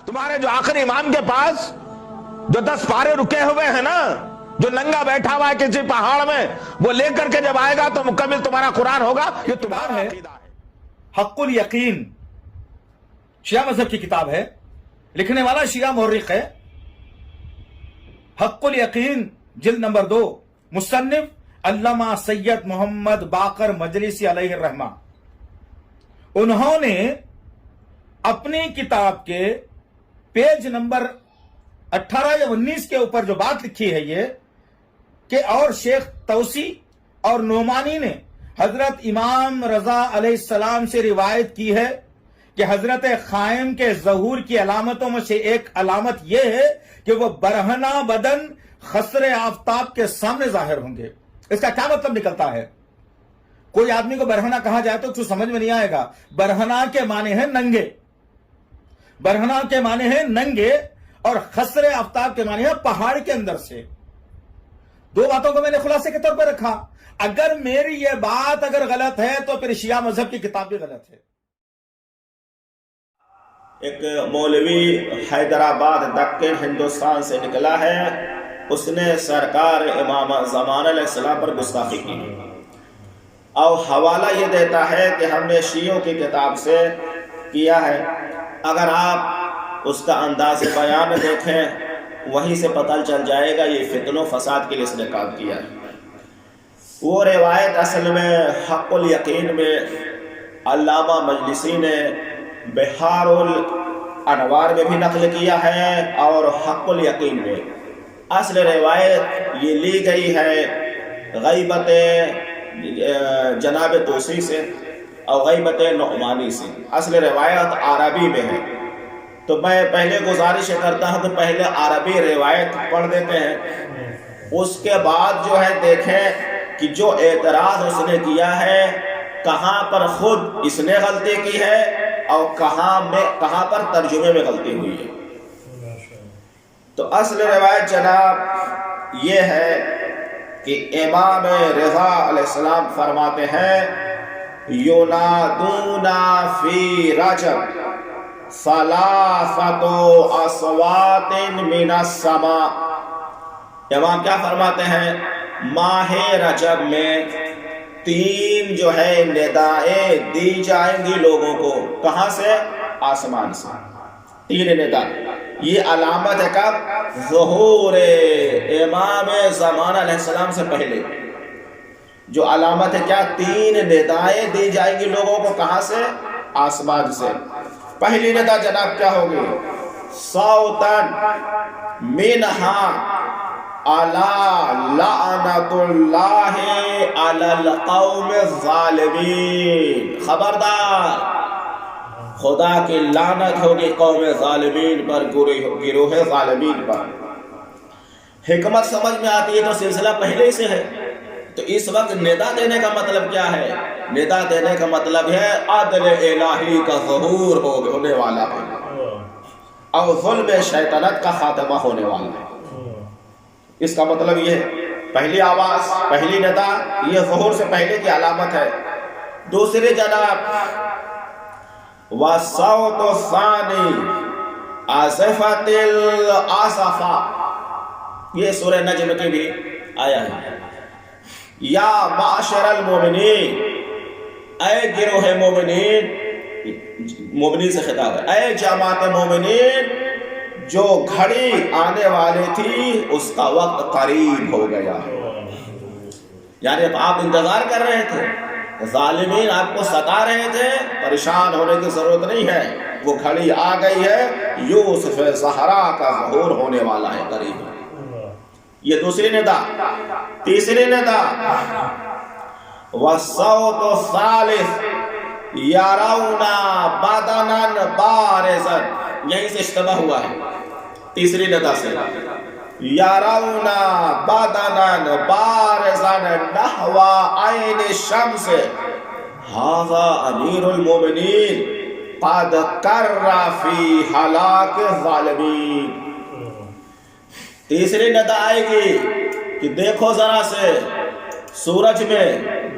تمہارے جو آخری امام کے پاس جو 10 پارے رکے ہوئے ہیں نا، جو ننگا بیٹھا ہوا ہے کسی پہاڑ میں، وہ لے کر کے جب آئے گا تو مکمل تمہارا قرآن ہوگا. یہ تمہارا عقیدہ ہے. حق الیقین شیعہ مذہب کی کتاب ہے، لکھنے والا شیعہ مورخ ہے. حق الیقین جلد نمبر 2، مصنف علامہ سید محمد باقر مجلسی علیہ الرحمہ. انہوں نے اپنی کتاب کے پیج نمبر 18 یا 19 کے اوپر جو بات لکھی ہے یہ کہ اور شیخ توسی اور نعمانی نے حضرت امام رضا علیہ السلام سے روایت کی ہے کہ حضرت قائم کے ظہور کی علامتوں میں سے ایک علامت یہ ہے کہ وہ برہنہ بدن خسر آفتاب کے سامنے ظاہر ہوں گے. اس کا کیا مطلب نکلتا ہے؟ کوئی آدمی کو برہنہ کہا جائے تو کچھ سمجھ میں نہیں آئے گا. برہنہ کے معنی ہے ننگے، برہنہ کے معنی ہے ننگے، اور خسر آفتاب کے معنی ہے پہاڑ کے اندر سے. دو باتوں کو میں نے خلاصے کے طور پر رکھا. اگر میری یہ بات اگر غلط ہے تو پھر شیعہ مذہب کی کتاب بھی غلط ہے. ایک مولوی حیدرآباد دکن ہندوستان سے نکلا ہے، اس نے سرکار امام زمان علیہ السلام پر گستاخی کی اور حوالہ یہ دیتا ہے کہ ہم نے شیعوں کی کتاب سے کیا ہے. اگر آپ اس کا انداز بیان دیکھیں وہیں سے پتہ چل جائے گا یہ فتن و فساد کے لیے اس نے کام کیا ہے. وہ روایت اصل میں حق الیقین میں علامہ مجلسی نے بحار الانوار میں بھی نقل کیا ہے اور حق الیقین میں. اصل روایت یہ لی گئی ہے غیبت جناب توسی سے اور غیبت نعمانی سے. اصل روایت عربی میں ہے، تو میں پہلے گزارش کرتا ہوں کہ پہلے عربی روایت پڑھ دیتے ہیں، اس کے بعد جو ہے دیکھیں کہ جو اعتراض اس نے کیا ہے کہاں پر خود اس نے غلطی کی ہے اور کہاں پر ترجمے میں غلطی ہوئی ہے. تو اصل روایت جناب یہ ہے کہ امام رضا علیہ السلام فرماتے ہیں ینادونا فی رجب ثلاثۃ اصوات من السماء. امام کیا فرماتے ہیں؟ ماہ رجب میں 3 جو ہے ندائیں دی جائیں گی لوگوں کو. کہاں سے؟ آسمان سے. 3 ندا. یہ علامت ہے کب؟ ظہور امام زمان علیہ السلام سے پہلے. جو علامت ہے کیا؟ 3 ندائیں دی جائیں گی لوگوں کو. کہاں سے؟ آسمان سے. پہلی ندا جناب کیا ہوگی؟ صوتاً منہا الا لعنت اللہ علی القوم الظالمین. خبردار، خدا کی لعنت ہوگی قوم ظالمین پر، گروہ ظالمین پر. حکمت سمجھ میں آتی ہے تو سلسلہ پہلے ہی سے ہے. تو اس وقت ندا دینے کا مطلب کیا ہے؟ ندا دینے کا مطلب ہے عدل الہی کا ظہور ہونے والا ہے اور ظلم شیطنت کا خاتمہ ہونے والا ہے. اس کا مطلب یہ ہے پہلی آواز، پہلی ندا، یہ ظہور سے پہلے کی علامت ہے. دوسری جناب وَالصَّوْتُ الثَّانِي آصِفَةِ الْآصَفَةِ، یہ سورہ نجم کی بھی آیا ہے. یا معاشر المومنین، اے گروہ مومنین، مومنین سے خطاب ہے، اے جماعت مومنین، جو گھڑی آنے والی تھی اس کا وقت قریب ہو گیا. یعنی آپ انتظار کر رہے تھے، ظالمین آپ کو ستا رہے تھے، پریشان ہونے کی ضرورت نہیں ہے. وہ گھڑی آ گئی ہے، یوسف زہرا کا ظہور ہونے والا ہے قریب. یہ دوسری ندا. تیسری ندا وَالصَّوْتُ الثَّالِثُ يَرَوْنَ بَدَنًا بَارِزًا، یہیں سے اشتباہ ہوا ہے تیسری ندا سے. یَرَوْنَ بَدَنًا بَارِزًا نَحْوَ عَيْنِ الشَّمْسِ هَذَا أَمِيرُ الْمُؤْمِنِينَ قَدْ كَرَّ فِي هَلَاكِ الظَّالِمِينَ. تیسری ندا آئے گی کہ دیکھو ذرا سے سورج میں،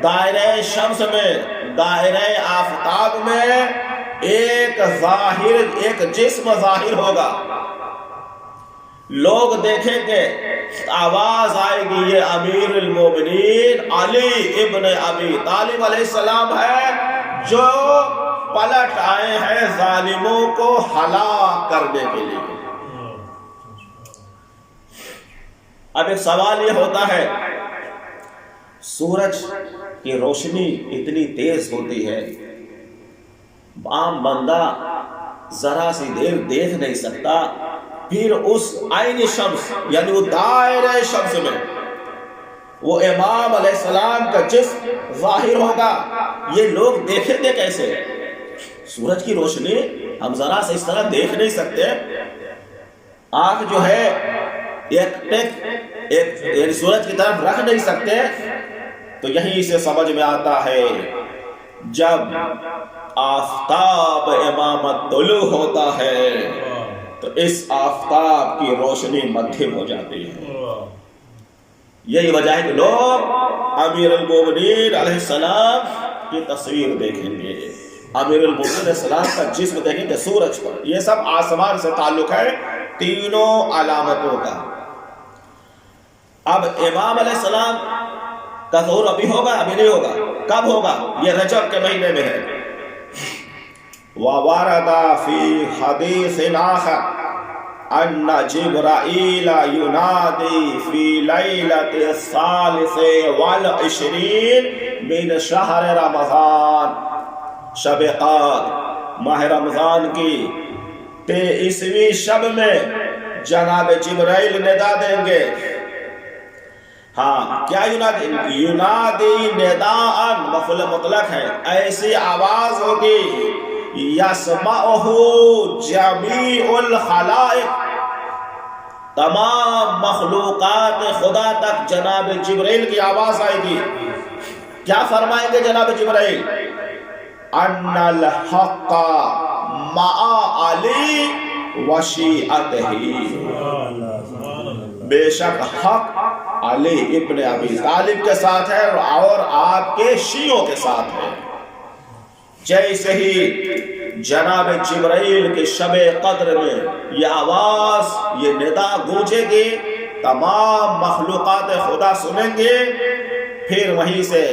دائرہ شمس میں، دائرہ آفتاب میں ایک جسم ظاہر ہوگا، لوگ دیکھیں گے، آواز آئے گی یہ امیر المومنین علی ابن ابی طالب علیہ السلام ہے جو پلٹ آئے ہیں ظالموں کو ہلاک کرنے کے لیے۔ اب ایک سوال یہ ہوتا ہے، سورج کی روشنی اتنی تیز ہوتی ہے، عام بندہ ذرا سی دیر دیکھ نہیں سکتا، پھر اس عین شمس یعنی وہ دائرہ شمس میں وہ امام علیہ السلام کا جسم ظاہر ہوگا، یہ لوگ دیکھیں گے کیسے؟ سورج کی روشنی ہم ذرا سے اس طرح دیکھ نہیں سکتے، آنکھ جو ہے ایک سورج کی طرف رکھ نہیں سکتے، تو یہیں سے سمجھ میں آتا ہے جب آفتاب امامت طلوع ہوتا ہے تو اس آفتاب کی روشنی مدھم ہو جاتی ہے۔ یہی وجہ ہے کہ لوگ امیر المومنین علیہ السلام کی تصویر دیکھیں گے، امیر المومنین علیہ السلام کا جسم دیکھیں گے سورج پر۔ یہ سب آسمان سے تعلق ہے تینوں علامتوں کا۔ اب امام علیہ السلام کا ظہور ابھی ہوگا ابھی نہیں ہوگا؟ کب ہوگا؟ یہ رجب کے مہینے میں ہے۔ وَوَرَدَ فِي حَدِيثٍ آخَرٍ أَنَّ جِبْرَائِيلَ يُنَادِي فِي لَيْلَةِ الثَّالِثِ وَالْعِشْرِينَ مِنْ شَهْرِ رمضان، شب قدر ماہ رمضان کی 23ویں شب میں جناب جبرائیل ندا دیں گے۔ ہاں کیا ینادی نداء مفعول مطلق ہے، ایسی آواز ہوگی یسمعہ جمیع الخلائق، تمام مخلوقات خدا تک جناب جبرائیل کی آواز آئے گی۔ کیا فرمائیں گے جناب جبرائیل؟ ان الحق مع علی وشیعتہ، بے شک حق علی ابن ابی طالب کے ساتھ ہے اور آپ کے شیعوں کے ساتھ ہے۔ جیسے ہی جناب جبرائیل کے شب قدر میں یہ آواز یہ ندا گونجے گی، تمام مخلوقات خدا سنیں گے، پھر وہیں سے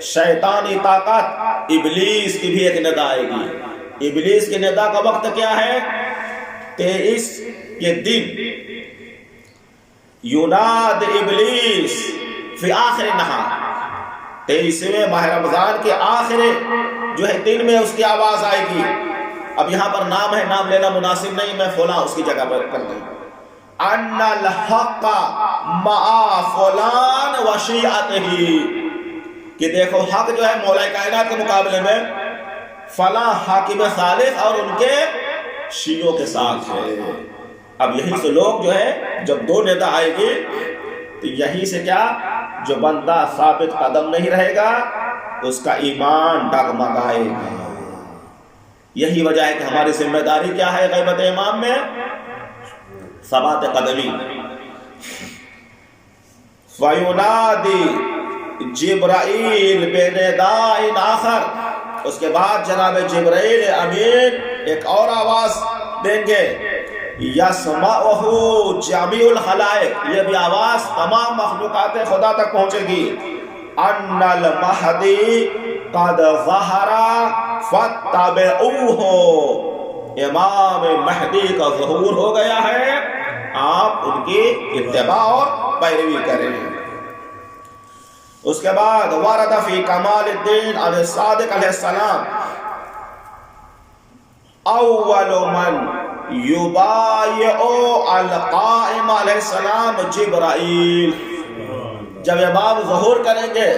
شیطانی طاقت ابلیس کی بھی ایک ندا آئے گی۔ ابلیس کی ندا کا وقت کیا ہے؟ 23 کے دن یناد ابلیس فی آخر نہار، 23ویں ماہ رمضان کے آخر جو ہے دن میں اس کی آواز آئے گی۔ اب یہاں پر نام ہے، نام لینا مناسب نہیں، میں فلاں اس کی جگہ پر کر دوں، ان الحق مع فلان وشیعتہ، کہ دیکھو حق جو ہے مولا کائنات کے مقابلے میں فلاں حاکم صالح اور ان کے شیعوں کے ساتھ ہے۔ اب یہیں سے لوگ جو ہے جب دو ندا آئے گی تو یہیں سے کیا، جو بندہ ثابت قدم نہیں رہے گا اس کا ایمان ڈگمگائے گا۔ یہی وجہ ہے کہ ہماری ذمہ داری کیا ہے غیبت امام میں؟ ثبات قدمی۔ فَيُنَادِي جبرائیل بِنِدَاءٍ آخر، اس کے بعد جناب جبرائیل امین ایک اور آواز دیں گے، یسمعہ جمیع الخلائق، یہ بھی آواز تمام مخلوقات خدا تک پہنچے گی، ان المہدی قد ظہر فاتبعوہ، امام مہدی کا ظہور ہو گیا ہے، آپ ان کی اتباع اور پیروی کریں۔ اس کے بعد ورد فی کمال الدین علیہ الصادق علیہ السلام اول من یبایع القائم علیہ السلام جبرائیل، جب امام ظہور کریں گے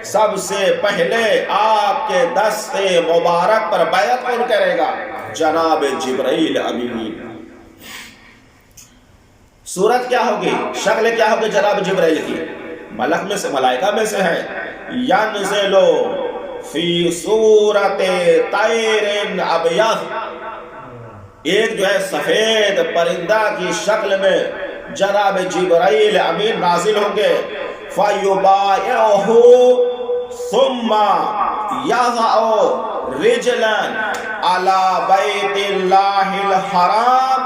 سب سے پہلے آپ کے دست مبارک پر بیعت کون کرے گا؟ جناب جبرائیل امین۔ صورت کیا ہوگی، شکل کیا ہوگی جناب جبرائیل کی؟ ملک میں سے، ملائکہ میں سے ہے، ینزلو فی صورت طیر ابیض، ایک جو ہے سفید پرندہ کی شکل میں جناب جبرائیل امین نازل ہوں گے، فَيُبَائِعُهُ ثُمَّ يَضَعُ رِجْلًا علی بیت اللہ الحرام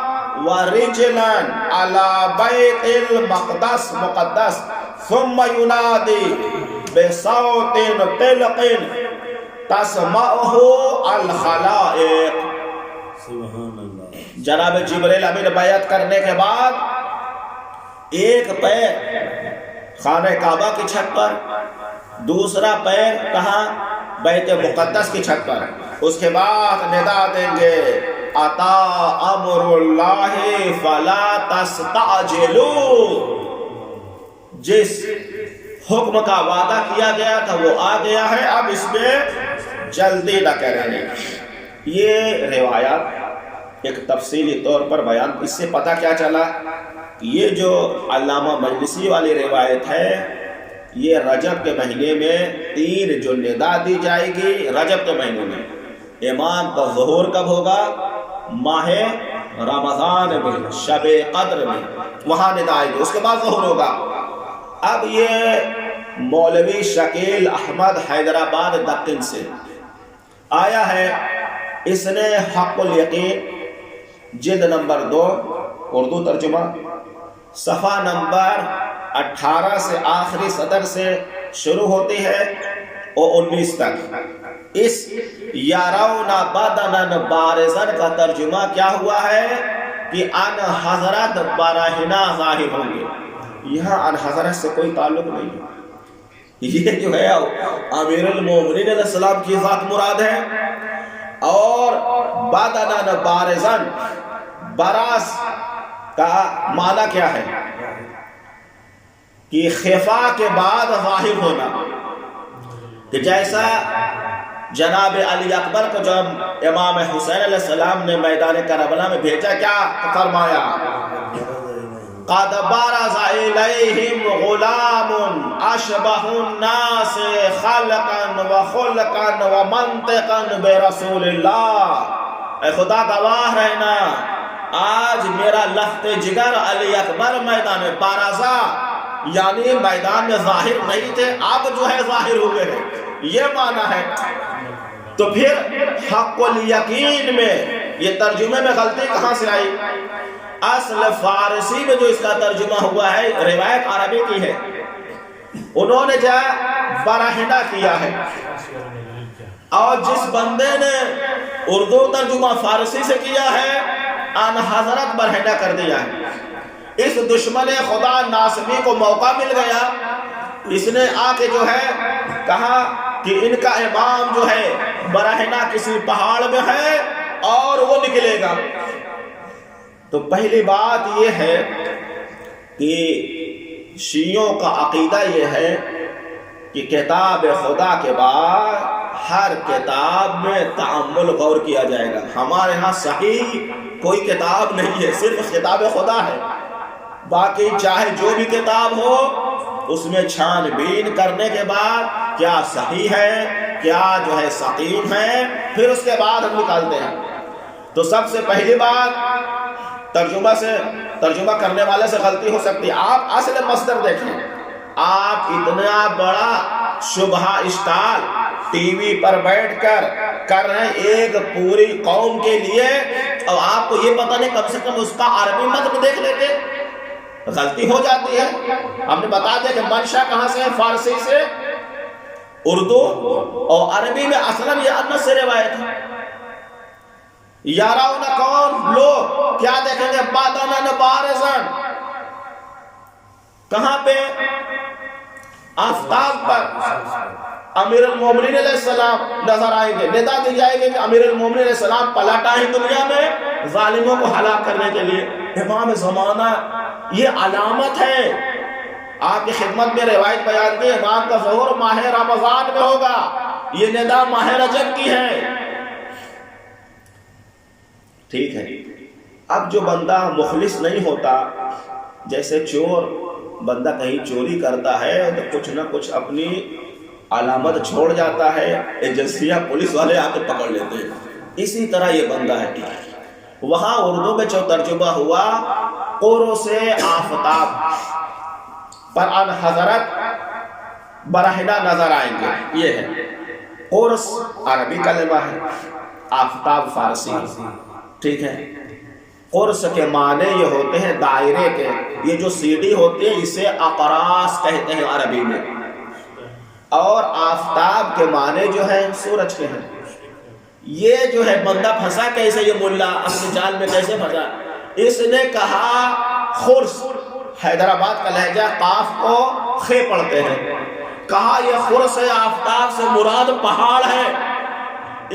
ورجلا علی بیت المقدس مقدس ثم ینادی بصوت طلق تسمعہ الخلائق. جناب جبریل امین بیعت کرنے کے بعد ایک پیر خانہ کعبہ کی چھت پر، دوسرا پیر کہاں؟ بیت مقدس کی چھت پر. اس کے بعد ندا دیں گے اتا امر اللہ فلا تستعجلوا. جس حکم کا وعدہ کیا گیا تھا وہ آ گیا ہے، اب اس میں جلدی نہ کریں. یہ روایات ایک تفصیلی طور پر بیان. اس سے پتہ کیا چلا؟ یہ جو علامہ مجلسی والی روایت ہے، یہ رجب کے مہینے میں 3 جو ندا دی جائے گی رجب کے مہینے میں. امام کا ظہور کب ہوگا؟ ماہ رمضان میں، شب قدر میں، وہاں ندا آئے گی، اس کے بعد ظہور ہوگا. اب یہ مولوی شکیل احمد حیدرآباد دکن سے آیا ہے. اس نے حق الیقین جلد نمبر 2 اردو ترجمہ صفحہ نمبر 18 سے آخری صدر سے شروع ہوتی ہے اور 19 تک. اس یارون بدنا بارزا کا ترجمہ کیا ہوا ہے کہ ان حضرت براہنا ظاہر ہوں گے. یہاں ان حضرت سے کوئی تعلق نہیں ہے. یہ جو ہے امیر المومنین علیہ السلام کی ذات مراد ہے. اور بدنا بارزا، براز کا معنی کیا ہے کہ خفا کے بعد ظاہر ہونا. کہ جیسا جناب علی اکبر کو جو امام حسین علیہ السلام نے میدان کربلا میں بھیجا، کیا فرمایا؟ قد برز الیہم غلام اشبہ الناس خلقا وخلقا ومنطقا برسول اللہ. اے خدا گواہ رہنا، آج میرا لخت جگر علی اکبر میدان میں بارزا، یعنی میدان میں ظاہر نہیں تھے، اب جو ہے ظاہر ہوئے ہیں، یہ معنی ہے. تو پھر حق الیقین میں یہ ترجمے میں غلطی کہاں سے آئی؟ اصل فارسی میں جو اس کا ترجمہ ہوا ہے روایت عربی کی ہے، انہوں نے جا براہنا کیا ہے. اور جس بندے نے اردو ترجمہ فارسی سے کیا ہے ان حضرت برہنہ کر دیا ہے. اس دشمن خدا ناسمی کو موقع مل گیا، اس نے آ کے جو ہے کہا کہ ان کا امام جو ہے برہنہ کسی پہاڑ میں ہے اور وہ نکلے گا. تو پہلی بات یہ ہے کہ شیعوں کا عقیدہ یہ ہے کہ کتاب خدا کے بعد ہر کتاب میں تأمل غور کیا جائے گا. ہمارے ہاں صحیح کوئی کتاب نہیں ہے، صرف کتاب خدا ہے. باقی چاہے جو بھی کتاب ہو اس میں چھان بین کرنے کے بعد کیا صحیح ہے، کیا جو ہے سقیم ہے، پھر اس کے بعد ہم نکالتے ہیں. تو سب سے پہلی بات ترجمہ کرنے والے سے غلطی ہو سکتی ہے. آپ اصل مصدر دیکھیں. آپ اتنا بڑا شبہ اشتعال ٹی وی پر بیٹھ کر رہے ہیں ایک پوری قوم کے لیے، اور آپ کو یہ پتہ نہیں کم سے کم اس کا عربی متن دیکھ لیتے. غلطی ہو جاتی ہے. ہم نے بتا دیا کہ منشا کہاں سے ہے، فارسی سے، اردو اور عربی میں اصلاً یہ انس سے روایت ہے. یاراؤن کون لوگ کیا دیکھیں گے؟ بادنن بارزن، کہاں پہ؟ آفتاب پر امیر المومنین علیہ السلام نظر آئیں گے. ندا دی جائے گی کہ امیر المومنین علیہ السلام پلٹ آئیں دنیا میں ظالموں کو ہلاک کرنے کے لیے. امام زمانہ یہ علامت ہے. آپ کی خدمت میں روایت بیان کی امام کا ظہور ماہ رمضان میں ہوگا. یہ ندا ماہ رجب کی ہے. ٹھیک ہے. اب جو بندہ مخلص نہیں ہوتا، جیسے چور بندہ کہیں چوری کرتا ہے تو کچھ نہ کچھ اپنی علامت چھوڑ جاتا ہے، ایجنسیاں پولیس والے آ کے پکڑ لیتے ہیں. اسی طرح یہ بندہ ہے. وہاں اردو میں جو ترجمہ ہوا قرص آفتاب پر ان حضرت برہنہ نظر آئیں گے، یہ ہے. قرص عربی کلمہ ہے، آفتاب فارسی، ٹھیک ہے۔ قرص کے معنی یہ ہوتے ہیں دائرے کے، یہ جو سیڑھی ہوتی ہے اسے اقراص کہتے ہیں عربی میں، اور آفتاب کے معنی جو ہے سورج کے ہیں۔ یہ جو ہے بندہ پھنسا کیسے، یہ ملا اپنے جال میں کیسے پھنسا؟ اس نے کہا خرس، حیدرآباد کا لہجہ قاف کو خے پڑھتے ہیں، کہا یہ خرس آفتاب سے مراد پہاڑ ہے۔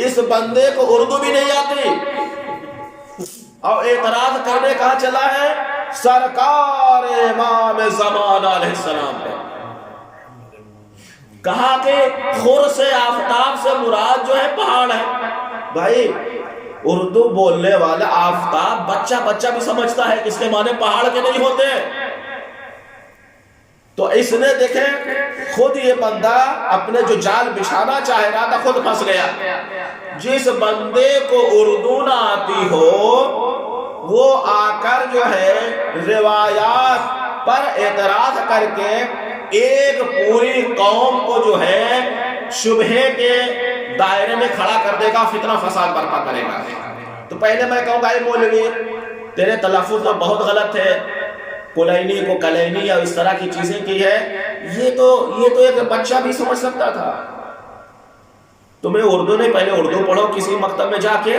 اس بندے کو اردو بھی نہیں آتی اور اعتراض کرنے کہاں چلا ہے؟ سرکار امام زمان علیہ السلام پہ کہا کہ خرس آفتاب سے مراد جو ہے پہاڑ ہے۔ بھائی اردو بولنے والا آفتاب بچہ بھی سمجھتا ہے کہ اس کے معنی پہاڑ کے نہیں ہوتے۔ تو اس نے دیکھیں خود یہ بندہ اپنے جو جال بچھانا چاہ رہا تھا خود پھنس گیا۔ جس بندے کو اردو نہ آتی ہو وہ آ کر جو ہے روایات پر اعتراض کر کے ایک پوری قوم کو جو ہے شبہے کے دائرے میں کھڑا کر دے گا، فتنہ فساد برپا کرے گا۔ تو پہلے میں کہوں گا اے مولوی تیرے تلفظ تو بہت غلط ہے، کلینی کو کلینی یا اس طرح کی چیزیں کی ہے، یہ تو ایک بچہ بھی سمجھ سکتا تھا۔ تمہیں اردو نہیں، پہلے اردو پڑھو کسی مکتب میں جا کے،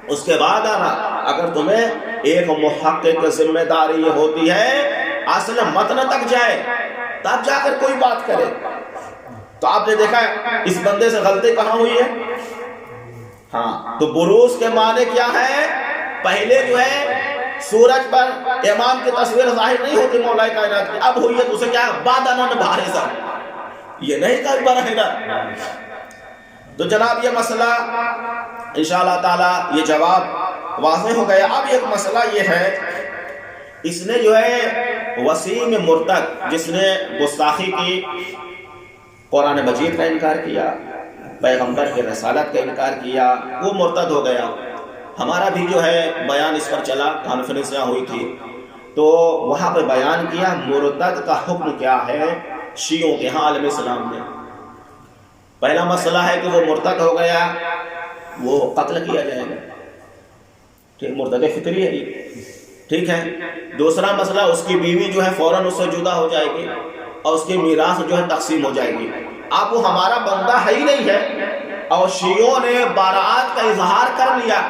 اس کے بعد آنا۔ اگر تمہیں ایک محقق ذمہ داری یہ ہوتی ہے اصل متن تک جائے تب جا کر کوئی بات کرے۔ تو آپ نے دیکھا اس بندے سے غلطی کہاں ہوئی ہے؟ ہاں، تو بروز کے معنی کیا ہے؟ پہلے جو ہے سورج پر امام کی تصویر ظاہر نہیں ہوتی مولا کائنات کی، اب ہوئی ہے تو اسے کیا بادانہ بھارزہ، یہ نہیں کہا برہنہ۔ تو جناب یہ مسئلہ انشاءاللہ تعالی یہ جواب واضح ہو گیا۔ اب ایک مسئلہ یہ ہے، اس نے جو ہے وسیم مرتد جس نے گستاخی کی، قرآن مجید کا انکار کیا، پیغمبر کے رسالت کا انکار کیا، وہ مرتد ہو گیا۔ ہمارا بھی جو ہے بیان اس پر چلا، کانفرنس یہاں ہوئی تھی تو وہاں پہ بیان کیا مرتد کا حکم کیا ہے شیعوں کے ہاں عالم اسلام میں۔ پہلا مسئلہ ہے کہ وہ مرتد ہو گیا وہ قتل کیا جائے گا، ٹھیک، مرتد فطری ہے یہ، ٹھیک ہے۔ دوسرا مسئلہ اس کی بیوی جو ہے فوراً اس سے جدا ہو جائے گی اور اس کی میراث جو ہے تقسیم ہو جائے گی۔ اب وہ ہمارا بندہ ہے ہی نہیں ہے اور شیعوں نے براءت کا اظہار کر لیا،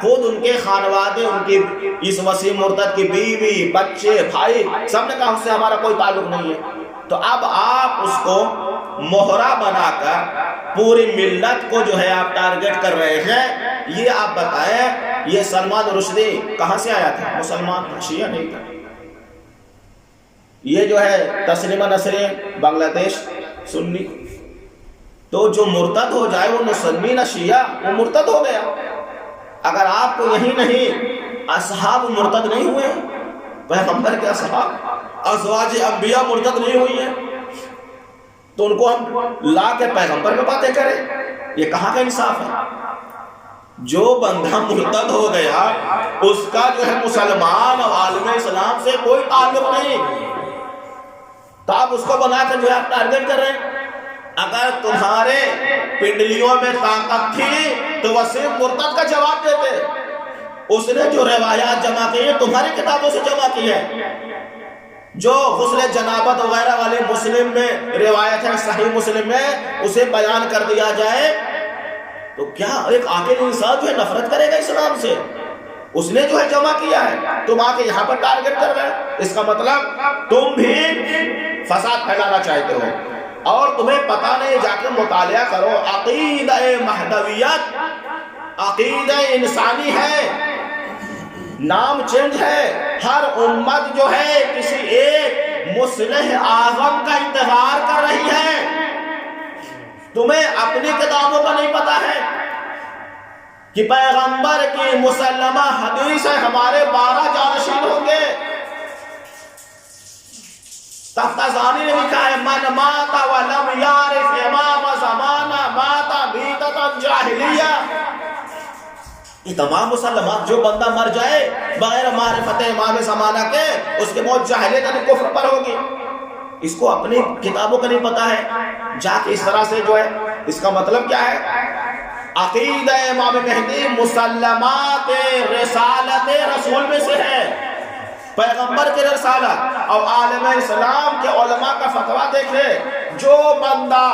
خود ان کے خانوادے، ان کی اس وسیم مرتد کی بیوی، بچے، بھائی سب نے کہا اس سے ہمارا کوئی تعلق نہیں ہے۔ تو اب آپ اس کو مہرہ بنا کر پوری ملت کو جو ہے آپ ٹارگٹ کر رہے ہیں۔ یہ آپ بتائیں یہ سلمان رشدی کہاں سے آیا تھا؟ مسلمان تھا، شیعہ نہیں تھا۔ یہ جو ہے تسلیمہ نسرین بنگلہ دیش سنی، تو جو مرتد ہو جائے وہ مسلمی نہ شیعہ، وہ مرتد ہو گیا۔ اگر آپ کو یہی نہیں اصحاب مرتد نہیں ہوئے، پیغمبر کے اصحاب ازواج انبیاء مرتد نہیں ہوئی ہیں، تو ان کو ہم لا کے پیغمبر میں باتیں کریں، یہ کہاں کا انصاف ہے؟ جو بندہ مرتد ہو گیا اس کا جو ہے مسلمان اور عالم اسلام سے کوئی تعلق نہیں، تو آپ اس کو بنا کر جو ہے آپ ٹارگٹ کر رہے ہیں۔ اگر تمہارے پنڈلیوں میں طاقت تھی تو وسیم مرتد کا جواب دیتے۔ اس نے جو روایات جمع کی ہیں تمہاری کتابوں سے جمع کی ہے، جو غسل جنابت وغیرہ والے مسلم میں روایت ہے، صحیح مسلم میں اسے بیان کر دیا جائے تو کیا ایک عاقل انسان جو ہے نفرت کرے گا اسلام سے؟ اس نے جو ہے جمع کیا ہے، تم آ کے یہاں پر ٹارگٹ کر رہے ہیں، اس کا مطلب تم بھی فساد پھیلانا چاہتے ہو اور تمہیں پتہ نہیں، جا کے مطالعہ کرو۔ عقیدہ مہدویت عقیدہ انسانی ہے، نام چینج ہے، ہر امت جو ہے کسی ایک مصلح اعظم کا انتظار کر رہی ہے۔ تمہیں اپنی کتابوں کا نہیں پتا ہے کہ پیغمبر کی مسلمہ حدیث ہے ہمارے 12 جانشین ہوں گے۔ تفتازانی نے لکھا ہے من ماتا ولم یعرف امام زمانہ ماتا بیتتا جاہلیہ۔ یہ تمام مسلمات، جو بندہ مر جائے بغیر معرفت امام زمانہ کے اس کے موت جاہلیت یعنی کفر پر ہوگی۔ اس کو اپنی کتابوں کا نہیں پتا ہے، جا کے اس طرح سے جو ہے، اس کا مطلب کیا ہے؟ عقیدہ امام مہدی مسلمات رسالت رسول میں سے ہے، پیغمبر کے رسالت۔ اور عالم اسلام کے علماء کا فتویٰ دیکھے، جو بندہ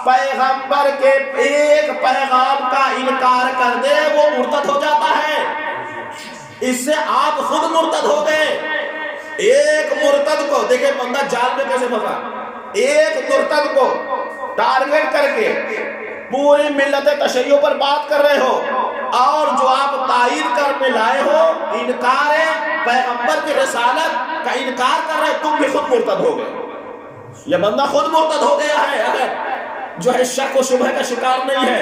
پیغمبر کے ایک پیغام کا انکار کر دے وہ مرتد ہو جاتا ہے۔ اس سے آپ خود مرتد ہو گئے۔ ایک مرتد کو دیکھیں بندہ جال میں کیسے پھنسا، ایک مرتد کو ٹارگٹ کر کے پوری ملت تشیع پر بات کر رہے ہو، اور جو آپ تائید کرنے لائے ہو انکار پیغمبر کی رسالت کا انکار کر رہے، تم بھی خود مرتد ہو گئے۔ یہ بندہ خود مرتد ہو گیا ہے، اگر جو ہے شک و شبہ کا شکار نہیں ہے،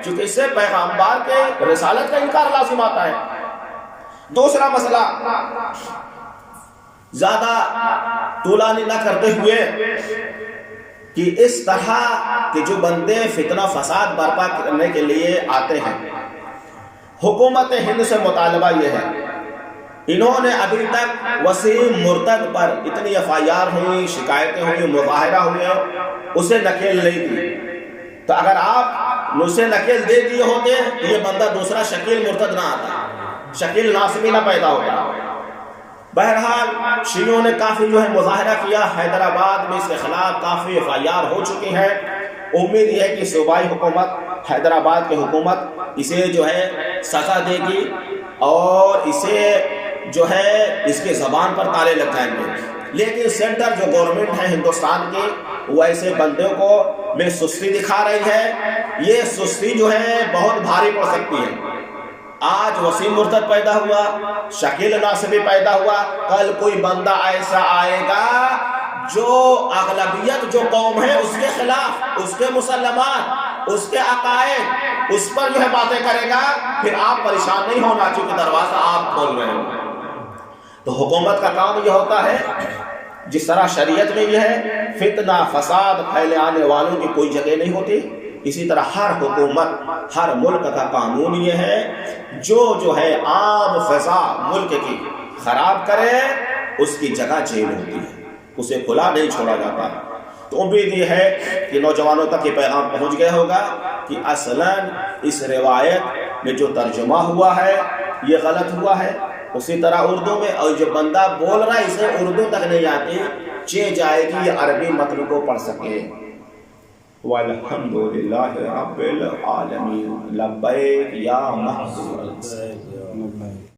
چونکہ اس سے پیغمبر کے رسالت کا انکار لازم آتا ہے۔ دوسرا مسئلہ زیادہ طولانی نہ کرتے ہوئے کہ اس طرح کہ جو بندے فتنہ فساد برپا کرنے کے لیے آتے ہیں، حکومت ہند سے مطالبہ یہ ہے، انہوں نے ابھی تک وسیم مرتد پر اتنی FIR ہوئی، شکایتیں ہوئی، مظاہرہ ہوئے، اسے نکیل نہیں دی۔ تو اگر آپ اسے نکیل دے دیے ہوتے تو یہ بندہ دوسرا شکیل مرتد نہ آتا، شکیل ناصبی نہ پیدا ہوتا۔ بہرحال شیعوں نے کافی جو ہے مظاہرہ کیا، حیدرآباد میں اس کے خلاف کافی FIR ہو چکی ہے۔ امید یہ ہے کہ صوبائی حکومت، حیدرآباد کی حکومت اسے جو ہے سزا دے گی، اور اسے جو ہے اس کے زبان پر تالے لگ جائیں گے۔ لیکن سینٹر جو گورنمنٹ ہے ہندوستان کی، وہ ایسے بندوں کو میں سستی دکھا رہی ہے۔ یہ سستی جو ہے بہت بھاری پڑ سکتی ہے۔ آج وسیم مرتد پیدا ہوا، شکیل ناصبی پیدا ہوا، کل کوئی بندہ ایسا آئے گا جو اغلبیت جو قوم ہے اس کے خلاف، اس کے مسلمات، اس کے عقائد، اس پر جو ہے باتیں کرے گا، پھر آپ پریشان نہیں ہونا چونکہ دروازہ آپ کھول رہے ہو۔ تو حکومت کا کام یہ ہوتا ہے، جس طرح شریعت میں یہ ہے فتنہ فساد پھیلے آنے والوں کی کوئی جگہ نہیں ہوتی، اسی طرح ہر حکومت، ہر ملک کا قانون یہ ہے جو ہے عام فضا ملک کی خراب کرے اس کی جگہ جیل ہوتی ہے، اسے کھلا نہیں چھوڑا جاتا۔ تو امید یہ ہے کہ نوجوانوں تک یہ پیغام پہنچ گیا ہوگا کہ اصلاً اس روایت میں جو ترجمہ ہوا ہے یہ غلط ہوا ہے۔ اسی طرح اردو میں، اور جو بندہ بول رہا ہے اسے اردو تک نہیں آتی، چہ جائے گی یہ عربی متن کو پڑھ سکے۔ والحمدللہ رب العالمین، لبیک یا محمود۔